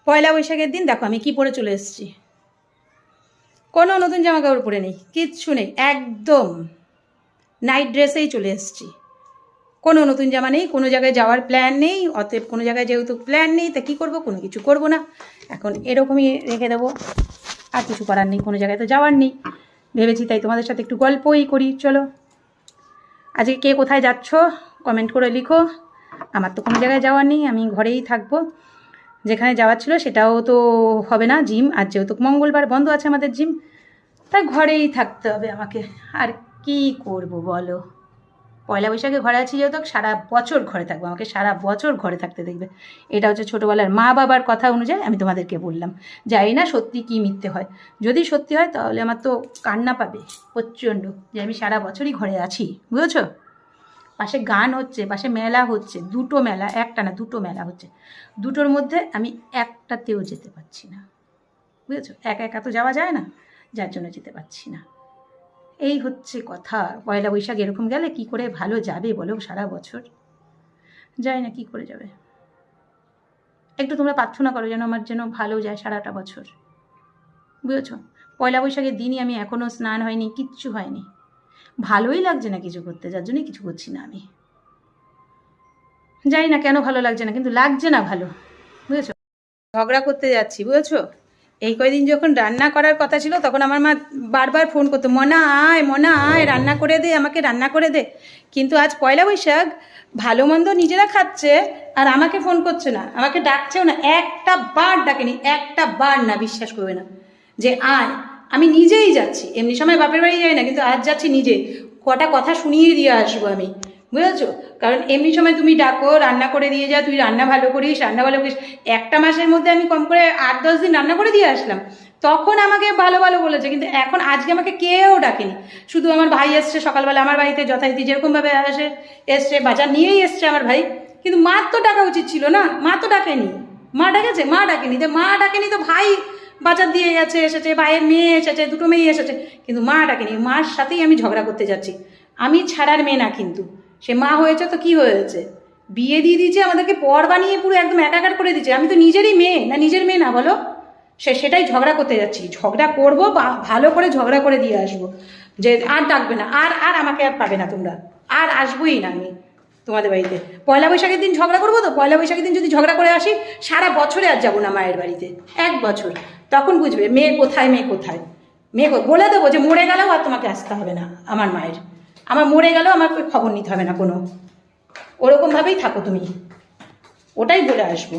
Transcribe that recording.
পয়লা বৈশাখের দিন দেখো আমি কি পরে চলে এসেছি। কোনো নতুন জামা কাপড় পরে নেই, কিচ্ছু নেই, একদম নাইট ড্রেসেই চলে এসেছি। কোনো নতুন জামা নেই, কোনো জায়গায় যাওয়ার প্ল্যান নেই, অতএব কোনো জায়গায় যেহেতু প্ল্যান নেই তা কী করবো, কোনো কিছু করবো না, এখন এরকমই রেখে দেবো। আর কিছু করার নেই, কোনো জায়গায় তো যাওয়ার নেই, ভেবেছি তাই তোমাদের সাথে একটু গল্পই করি। চলো, আজকে কে কোথায় যাচ্ছ কমেন্ট করে লিখো। আমার তো কোনো জায়গায় যাওয়ার নেই, আমি ঘরেই থাকবো। যেখানে যাওয়ার ছিল সেটাও তো হবে না, জিম, আর যেহেতু মঙ্গলবার বন্ধ আছে আমাদের জিম, তাই ঘরেই থাকতে হবে আমাকে। আর কি করব বলো, পয়লা বৈশাখে ঘরে আছি যেহেতু সারা বছর ঘরে থাকবো, আমাকে সারা বছর ঘরে থাকতে দেখবে। এটা হচ্ছে ছোটোবেলার মা বাবার কথা অনুযায়ী আমি তোমাদেরকে বললাম। জানি না সত্যি কি মিথ্যে হয়, যদি সত্যি হয় তাহলে আমার তো কান্না পাবে প্রচণ্ড, যে আমি সারা বছরই ঘরে আছি, বুঝেছো। পাশে গান হচ্ছে, পাশে মেলা হচ্ছে, দুটো মেলা, একটা না দুটো মেলা হচ্ছে, দুটোর মধ্যে আমি একটাতেও যেতে পারছি না, বুঝেছো। একা একা তো যাওয়া যায় না, যার জন্য যেতে পারছি না। এই হচ্ছে কথা। পয়লা বৈশাখ এরকম গেলে কি করে ভালো যাবে বলো সারা বছর, যায় না কি করে যাবে। একটু তোমরা প্রার্থনা করো যেন আমার যেন ভালো যায় সারাটা বছর, বুঝেছো। পয়লা বৈশাখের দিনই আমি এখনও স্নান হয়নি, কিচ্ছু হয়নি, ভালোই লাগছে না কিছু করতে, যার জন্যই কিছু করছি না। আমি জানি না কেন ভালো লাগছে না, কিন্তু লাগছে না ভালো, বুঝেছো। ঝগড়া করতে যাচ্ছি, বুঝেছো। এই কয়দিন যখন রান্না করার কথা ছিল তখন আমার মা বারবার ফোন করতো, মনা আয় রান্না করে দে, আমাকে রান্না করে দে। কিন্তু আজ পয়লা বৈশাখ, ভালো মন্দ নিজেরা খাচ্ছে আর আমাকে ফোন করছে না, আমাকে ডাকছেও না, একটা বার ডাকেনি, একটা বার না, বিশ্বাস করবে না যে আয়। আমি নিজেই যাচ্ছি, এমনি সময় বাপের বাড়ি যাই না, কিন্তু আজ যাচ্ছি নিজে, কটা কথা শুনিয়ে দিয়ে আসবো আমি, বুঝেছো। কারণ এমনি সময় তুমি ডাকো রান্না করে দিয়ে যা, তুই রান্না ভালো করিস, রান্না ভালো করিস, একটা মাসের মধ্যে আমি কম করে 8-10 দিন রান্না করে দিয়ে আসলাম, তখন আমাকে ভালো ভালো বলেছে। কিন্তু এখন আজকে আমাকে কেউ ডাকেনি, শুধু আমার ভাই এসছে সকালবেলা আমার বাড়িতে, যথারীতি যেরকমভাবে এসছে, বাজার নিয়েই এসছে আমার ভাই, কিন্তু মার তো ডাকা উচিত ছিল না, মা তো ডাকেনি। মা ডাকেছে? মা ডাকেনি। তো মা ডাকেনি তো ভাই বাজার দিয়ে গেছে, এসেছে, ভাইয়ের মেয়ে এসেছে, দুটো মেয়ে এসেছে, কিন্তু মা ডাকেনি। মার সাথেই আমি ঝগড়া করতে যাচ্ছি। আমি ছাড়ার মেয়ে না, কিন্তু সে মা হয়েছে তো কি হয়েছে, বিয়ে দিয়ে দিয়েছে, আমাদেরকে পর বানিয়ে পুরো একদম একাকার করে দিচ্ছে। আমি তো নিজেরই মেয়ে না, নিজের মেয়ে না বলো। সেটাই ঝগড়া করতে যাচ্ছি, ঝগড়া করবো, ভালো করে ঝগড়া করে দিয়ে আসবো, যে আর ডাকবে না, আর আমাকে আর পাবে না তোমরা, আর আসবোই না আমি তোমাদের বাড়িতে। পয়লা বৈশাখের দিন ঝগড়া করবো তো, পয়লা বৈশাখের দিন যদি ঝগড়া করে আসি, সারা বছরে আর যাবো না মায়ের বাড়িতে, 1 বছর। তখন বুঝবে মেয়ে কোথায়, মেয়ে কোথায়, বলে দেবো যে মরে গেলেও আর তোমাকে আসতে হবে না আমার মায়ের, আমার মরে গেলেও আমার খবর নিতে হবে না কোনো, ওরকমভাবেই থাকো তুমি, ওটাই বলে আসবো।